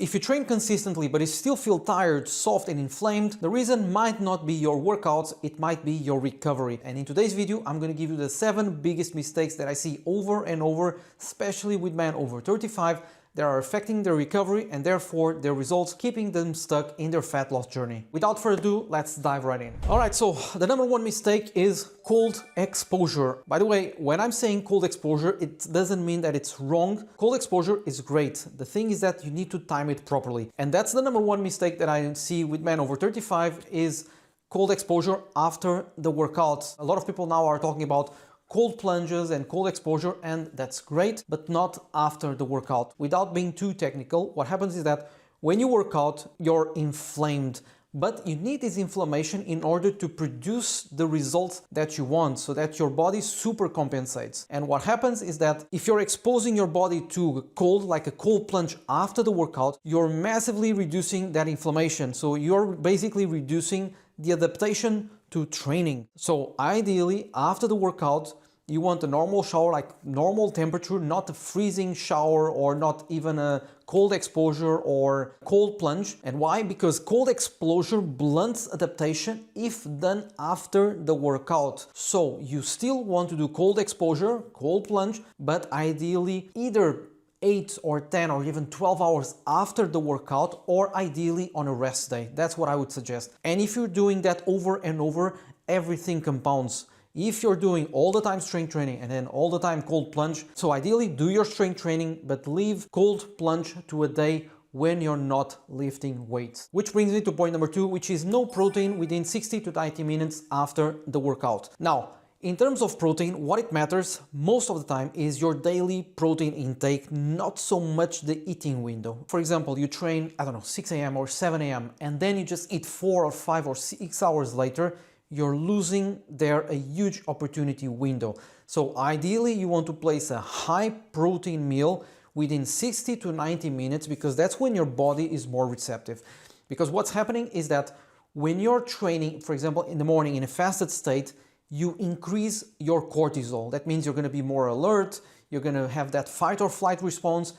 if you train consistently but you still feel tired, soft and inflamed, the reason might not be your workouts, it might be your recovery. And in today's video, I'm going to give you the 7 biggest mistakes that I see over and over, especially with men over 35, that are affecting their recovery and therefore their results, keeping them stuck in their fat loss journey. Without further ado, let's dive right in. All right, so the number 1 mistake is cold exposure. By the way, when I'm saying cold exposure, it doesn't mean that it's wrong. Cold exposure is great. The thing is that you need to time it properly. And that's the number 1 mistake that I see with men over 35 is cold exposure after the workout. A lot of people now are talking about cold plunges and cold exposure, and that's great, but not after the workout. Without being too technical, what happens is that when you work out, you're inflamed, but you need this inflammation in order to produce the results that you want, so that your body super compensates. And what happens is that if you're exposing your body to cold, like a cold plunge after the workout, you're massively reducing that inflammation. So you're basically reducing the adaptation to training. So ideally, after the workout, you want a normal shower, like normal temperature, not a freezing shower or not even a cold exposure or cold plunge. And why? Because cold exposure blunts adaptation if done after the workout. So you still want to do cold exposure, cold plunge, but ideally either 8 or 10 or even 12 hours after the workout, or ideally on a rest day. That's what I would suggest. And if you're doing that over and over, everything compounds. If you're doing all the time strength training and then all the time cold plunge, so ideally do your strength training, but leave cold plunge to a day when you're not lifting weights. Which brings me to point number 2, which is no protein within 60 to 90 minutes after the workout. Now, in terms of protein, what it matters most of the time is your daily protein intake, not so much the eating window. For example, you train, I don't know, 6 a.m. or 7 a.m. and then you just eat 4 or 5 or 6 hours later, you're losing there a huge opportunity window. So ideally, you want to place a high protein meal within 60 to 90 minutes because that's when your body is more receptive. Because what's happening is that when you're training, for example, in the morning in a fasted state, you increase your cortisol. That means you're going to be more alert, you're going to have that fight or flight response.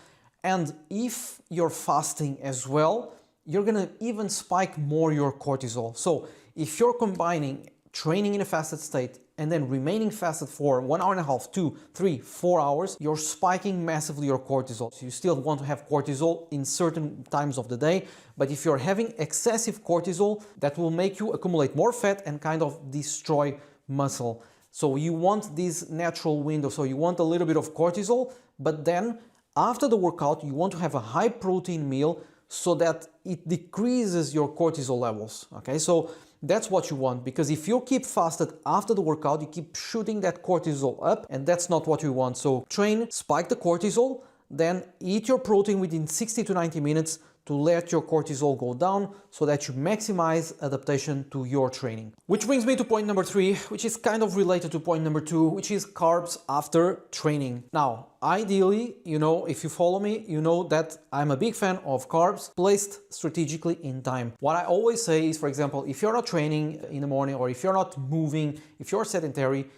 And if you're fasting as well, you're going to even spike more your cortisol. So if you're combining training in a fasted state and then remaining fasted for 1 hour and a half, 2, 3, 4 hours, you're spiking massively your cortisol. So you still want to have cortisol in certain times of the day, but if you're having excessive cortisol, that will make you accumulate more fat and kind of destroy muscle. So you want this natural window. So you want a little bit of cortisol, but then after the workout, you want to have a high protein meal so that it decreases your cortisol levels. Okay, so that's what you want, because if you keep fasted after the workout, you keep shooting that cortisol up, and that's not what you want. So train, spike the cortisol, then eat your protein within 60 to 90 minutes to let your cortisol go down so that you maximize adaptation to your training. Which brings me to point number 3, which is kind of related to point number 2, which is carbs after training. Now, ideally, if you follow me, you know that I'm a big fan of carbs placed strategically in time. What I always say is, for example, if you're not training in the morning or if you're not moving, if you're sedentary,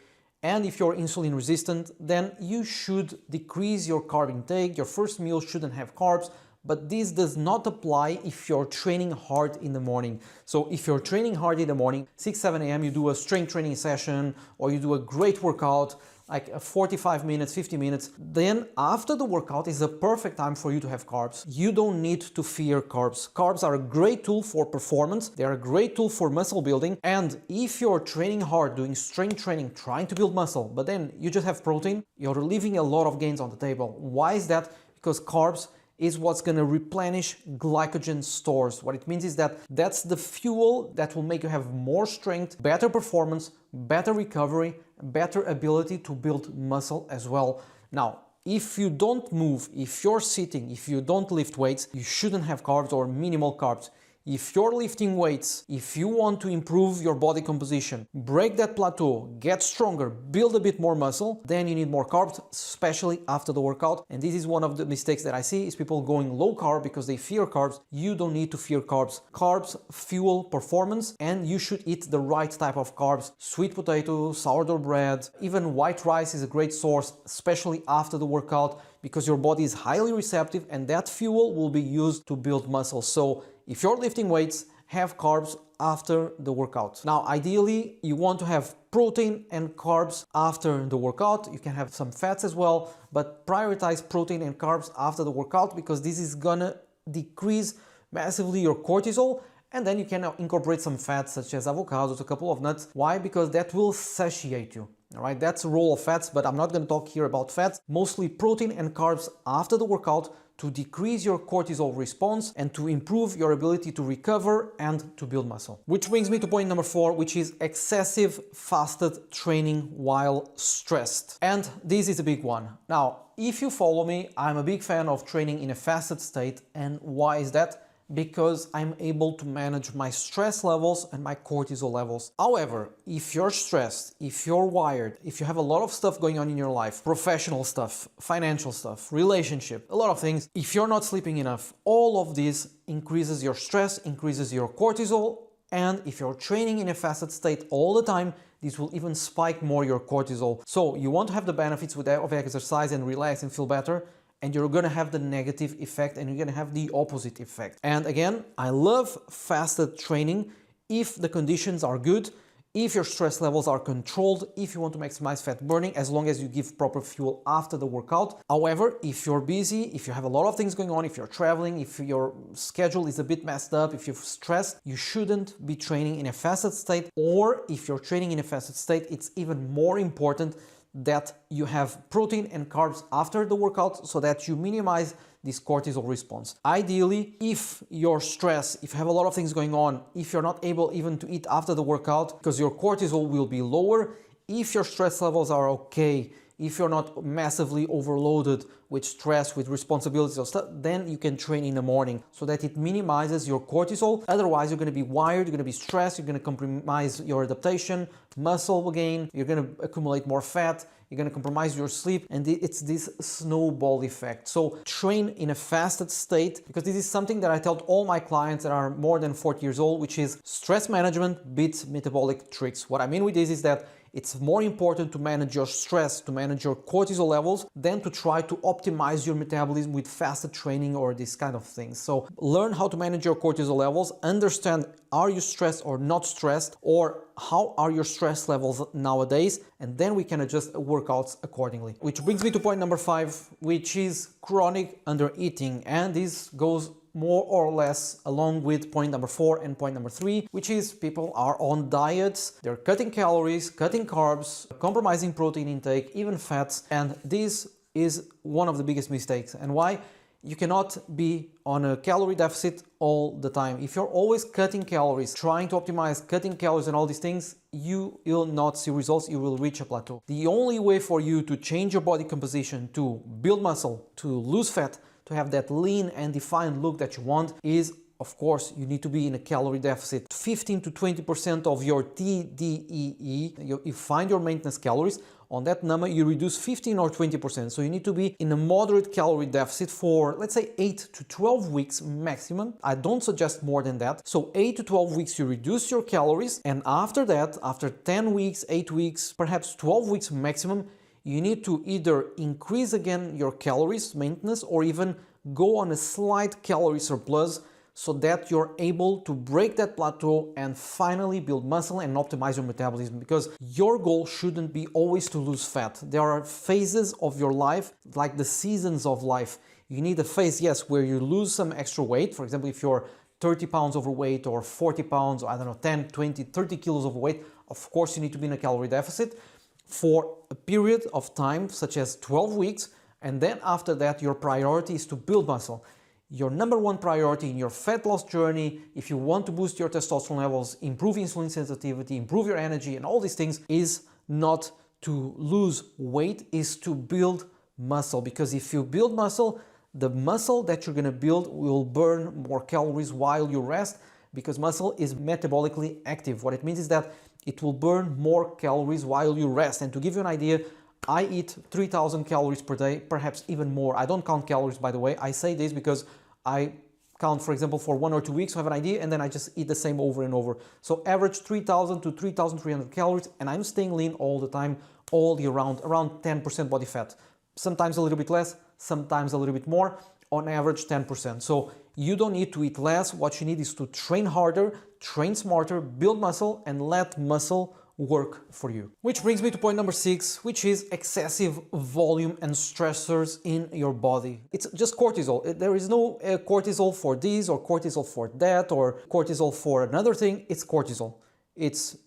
and if you're insulin resistant, then you should decrease your carb intake. Your first meal shouldn't have carbs. But this does not apply if you're training hard in the morning. So if you're training hard in the morning, 6, 7 a.m., you do a strength training session or you do a great workout, like 45 minutes, 50 minutes, then after the workout is a perfect time for you to have carbs. You don't need to fear carbs. Carbs are a great tool for performance. They're a great tool for muscle building. And if you're training hard, doing strength training, trying to build muscle, but then you just have protein, you're leaving a lot of gains on the table. Why is that? Because carbs is what's going to replenish glycogen stores. What it means is that that's the fuel that will make you have more strength, better performance, better recovery, better ability to build muscle as well. Now, if you don't move, if you're sitting, if you don't lift weights, you shouldn't have carbs or minimal carbs. If you're lifting weights, if you want to improve your body composition, break that plateau, get stronger, build a bit more muscle, then you need more carbs, especially after the workout. And this is one of the mistakes that I see is people going low carb because they fear carbs. You don't need to fear carbs. Carbs fuel performance, and you should eat the right type of carbs. Sweet potato, sourdough bread, even white rice is a great source, especially after the workout. because your body is highly receptive and that fuel will be used to build muscle. So if you're lifting weights, have carbs after the workout. Now, ideally, you want to have protein and carbs after the workout. You can have some fats as well, but prioritize protein and carbs after the workout because this is gonna decrease massively your cortisol. And then you can incorporate some fats such as avocados, a couple of nuts. Why? Because that will satiate you. All right, that's a role of fats, but I'm not going to talk here about fats. Mostly protein and carbs after the workout to decrease your cortisol response and to improve your ability to recover and to build muscle. Which brings me to point number 4, which is excessive fasted training while stressed. And this is a big one. Now, if you follow me, I'm a big fan of training in a fasted state. And why is that? Because I'm able to manage my stress levels and my cortisol levels. However, if you're stressed, if you're wired, if you have a lot of stuff going on in your life, professional stuff, financial stuff, relationship, a lot of things, if you're not sleeping enough, all of this increases your stress, increases your cortisol, and if you're training in a fasted state all the time, this will even spike more your cortisol. So you want to have the benefits of exercise and relax and feel better, and you're gonna have the negative effect and you're gonna have the opposite effect. And again, I love fasted training if the conditions are good, if your stress levels are controlled, if you want to maximize fat burning, as long as you give proper fuel after the workout. However, if you're busy, if you have a lot of things going on, if you're traveling, if your schedule is a bit messed up, if you're stressed, you shouldn't be training in a fasted state. Or if you're training in a fasted state, it's even more important that you have protein and carbs after the workout so that you minimize this cortisol response. Ideally, if you're stressed, if you have a lot of things going on, if you're not able even to eat after the workout because your cortisol will be lower, if your stress levels are okay, if you're not massively overloaded with stress, with responsibilities or stuff, then you can train in the morning so that it minimizes your cortisol. Otherwise, you're going to be wired, you're going to be stressed, you're going to compromise your adaptation, muscle gain, you're going to accumulate more fat, you're going to compromise your sleep, and it's this snowball effect. So train in a fasted state, because this is something that I tell all my clients that are more than 40 years old, which is stress management beats metabolic tricks. What I mean with this is that it's more important to manage your stress, to manage your cortisol levels, than to try to optimize your metabolism with fasted training or this kind of things. So learn how to manage your cortisol levels, understand, are you stressed or not stressed, or how are your stress levels nowadays, and then we can adjust workouts accordingly. Which brings me to point number 5, which is chronic undereating. And this goes more or less along with point number 4 and point number 3, which is people are on diets, they're cutting calories, cutting carbs, compromising protein intake, even fats, and this is one of the biggest mistakes. And why? You cannot be on a calorie deficit all the time. If you're always cutting calories, trying to optimize, cutting calories and all these things, you will not see results, you will reach a plateau. The only way for you to change your body composition, to build muscle, to lose fat, to have that lean and defined look that you want is, of course, you need to be in a calorie deficit. 15 to 20% of your TDEE, you find your maintenance calories. On that number, you reduce 15 or 20%. So you need to be in a moderate calorie deficit for, let's say, 8 to 12 weeks maximum. I don't suggest more than that. So 8 to 12 weeks, you reduce your calories. And after that, after 10 weeks, 8 weeks, perhaps 12 weeks maximum, you need to either increase again your calories maintenance or even go on a slight calorie surplus so that you're able to break that plateau and finally build muscle and optimize your metabolism, because your goal shouldn't be always to lose fat. There are phases of your life, like the seasons of life. You need a phase, yes, where you lose some extra weight. For example, if you're 30 pounds overweight or 40 pounds, or I don't know, 10, 20, 30 kilos overweight, of course you need to be in a calorie deficit for a period of time, such as 12 weeks, and then after that, your priority is to build muscle. Your number one priority in your fat loss journey, if you want to boost your testosterone levels, improve insulin sensitivity, improve your energy, and all these things, is not to lose weight, is to build muscle. Because if you build muscle, the muscle that you're gonna build will burn more calories while you rest, because muscle is metabolically active. What it means is that it will burn more calories while you rest. And to give you an idea, I eat 3,000 calories per day, perhaps even more. I don't count calories, by the way. I say this because I count, for example, for 1 or 2 weeks, so I have an idea, and then I just eat the same over and over. So average 3,000 to 3,300 calories, and I'm staying lean all the time, all year round, around 10% body fat. Sometimes a little bit less, sometimes a little bit more, on average 10%. So you don't need to eat less. What you need is to train harder, train smarter, build muscle, and let muscle work for you. Which brings me to point number 6, which is excessive volume and stressors in your body. It's just cortisol. There is no cortisol for this or cortisol for that or cortisol for another thing. It's cortisol. It's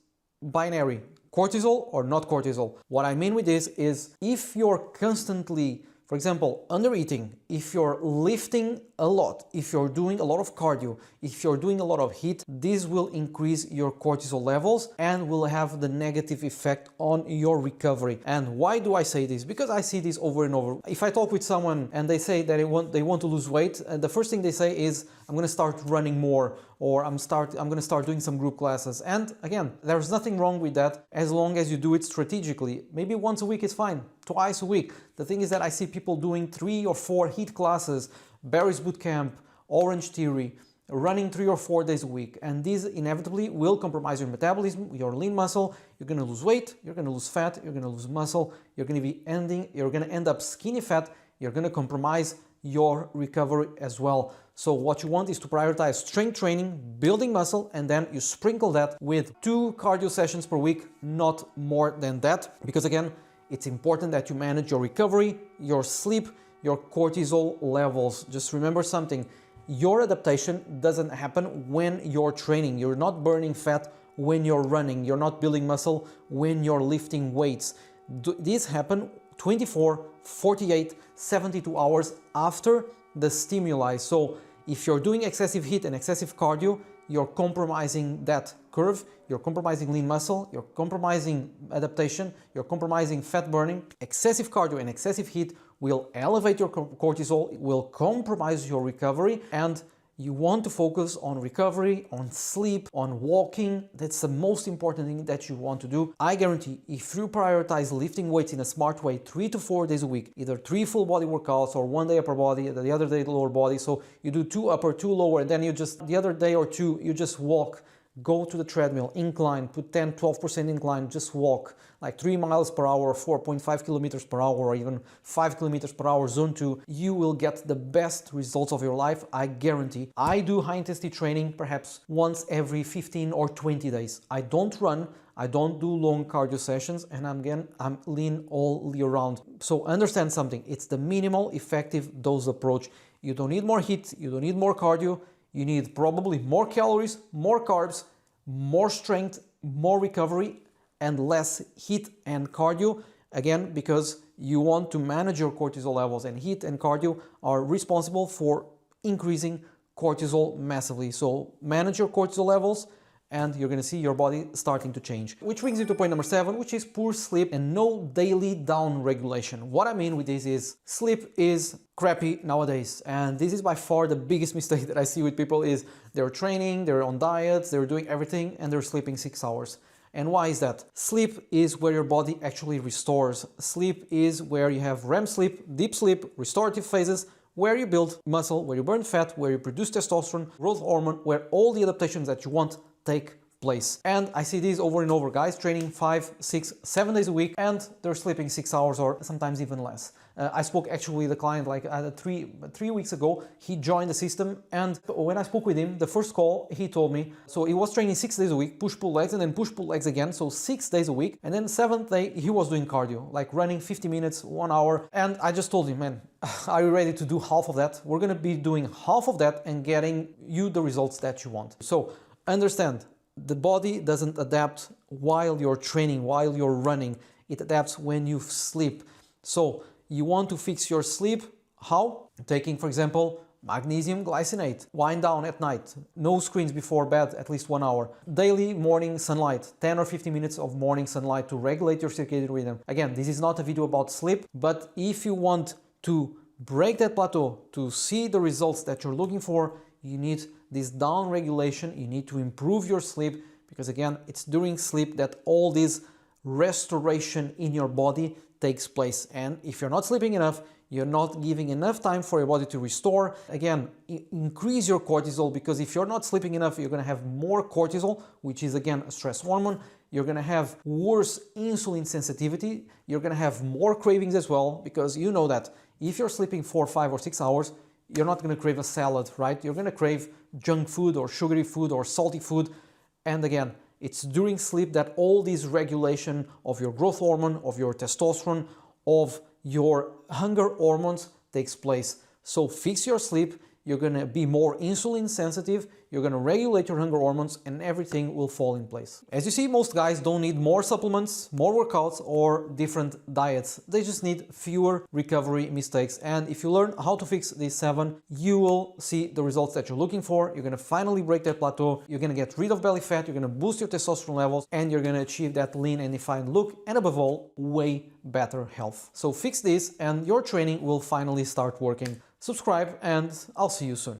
binary, cortisol or not cortisol. What I mean with this is if you're constantly, for example, under eating, if you're lifting a lot, if you're doing a lot of cardio, if you're doing a lot of HIIT, this will increase your cortisol levels and will have the negative effect on your recovery. And why do I say this? Because I see this over and over. If I talk with someone and they say that they want to lose weight, the first thing they say is, I'm going to start running more, or I'm going to start doing some group classes. And again, there's nothing wrong with that as long as you do it strategically. Maybe once a week is fine, twice a week. The thing is that I see people doing 3 or 4 HIIT classes, Barry's Bootcamp, Orange Theory, running 3 or 4 days a week. And these inevitably will compromise your metabolism, your lean muscle. You're going to lose weight, you're going to lose fat, you're going to lose muscle, you're going to end up skinny fat, you're going to compromise your recovery as well. So what you want is to prioritize strength training, building muscle, and then you sprinkle that with 2 cardio sessions per week, not more than that. Because again, it's important that you manage your recovery, your sleep, your cortisol levels. Just remember something, your adaptation doesn't happen when you're training. You're not burning fat when you're running. You're not building muscle when you're lifting weights. These happen 24, 48, 72 hours after the stimuli. So if you're doing excessive HIIT and excessive cardio, you're compromising that curve, you're compromising lean muscle, you're compromising adaptation, you're compromising fat burning. Excessive cardio and excessive HIIT will elevate your cortisol, it will compromise your recovery, and you want to focus on recovery, on sleep, on walking. That's the most important thing that you want to do. I guarantee if you prioritize lifting weights in a smart way 3 to 4 days a week, either 3 full body workouts or 1 day upper body, the other day lower body. So you do 2 upper, 2 lower, and then you just, the other day or 2, you just walk. Go to the treadmill, incline, put 10, 12% incline, just walk like 3 miles per hour, 4.5 kilometers per hour, or even 5 kilometers per hour, zone 2. You will get the best results of your life, I guarantee. I do high intensity training perhaps once every 15 or 20 days. I don't run, I don't do long cardio sessions, and I'm lean all year round. So understand something, it's the minimal effective dose approach. You don't need more HIIT, you don't need more cardio. You need probably more calories, more carbs, more strength, more recovery, and less HIIT and cardio. Again, because you want to manage your cortisol levels, and HIIT and cardio are responsible for increasing cortisol massively. So manage your cortisol levels, and you're going to see your body starting to change. Which brings me to point number 7, which is poor sleep and no daily down regulation. What I mean with this is sleep is crappy nowadays, and this is by far the biggest mistake that I see with people is they're training, they're on diets, they're doing everything, and they're sleeping 6 hours. And why is that? Sleep is where your body actually restores. Sleep is where you have REM sleep, deep sleep, restorative phases, where you build muscle, where you burn fat, where you produce testosterone, growth hormone, where all the adaptations that you want take place. And I see these over and over, guys training 5, 6, 7 days a week, and they're sleeping 6 hours or sometimes even less. I spoke actually with a client like 3 weeks ago. He joined the system, and when I spoke with him, the first call, he told me, so he was training 6 days a week, push-pull legs, and then push-pull legs again, so 6 days a week, and then 7th day, he was doing cardio, like running 50 minutes, 1 hour, and I just told him, man, are you ready to do half of that? We're gonna be doing half of that and getting you the results that you want. So understand, the body doesn't adapt while you're training, while you're running. It adapts when you sleep. So you want to fix your sleep. How? Taking, for example, magnesium glycinate. Wind down at night. No screens before bed, at least 1 hour. Daily morning sunlight. 10 or 15 minutes of morning sunlight to regulate your circadian rhythm. Again, this is not a video about sleep, but if you want to break that plateau, to see the results that you're looking for, you need this down regulation, you need to improve your sleep, because again, it's during sleep that all this restoration in your body takes place. And if you're not sleeping enough, you're not giving enough time for your body to restore. Again, increase your cortisol, because if you're not sleeping enough, you're gonna have more cortisol, which is again a stress hormone. You're gonna have worse insulin sensitivity. You're gonna have more cravings as well, because you know that if you're sleeping 4, 5, or 6 hours, you're not going to crave a salad, right? You're going to crave junk food or sugary food or salty food. And again, it's during sleep that all this regulation of your growth hormone, of your testosterone, of your hunger hormones takes place. So fix your sleep. You're going to be more insulin sensitive, you're going to regulate your hunger hormones, and everything will fall in place. As you see, most guys don't need more supplements, more workouts, or different diets. They just need fewer recovery mistakes. And if you learn how to fix these 7, you will see the results that you're looking for. You're going to finally break that plateau. You're going to get rid of belly fat. You're going to boost your testosterone levels, and you're going to achieve that lean and defined look. And above all, way better health. So fix this, and your training will finally start working. Subscribe, and I'll see you soon.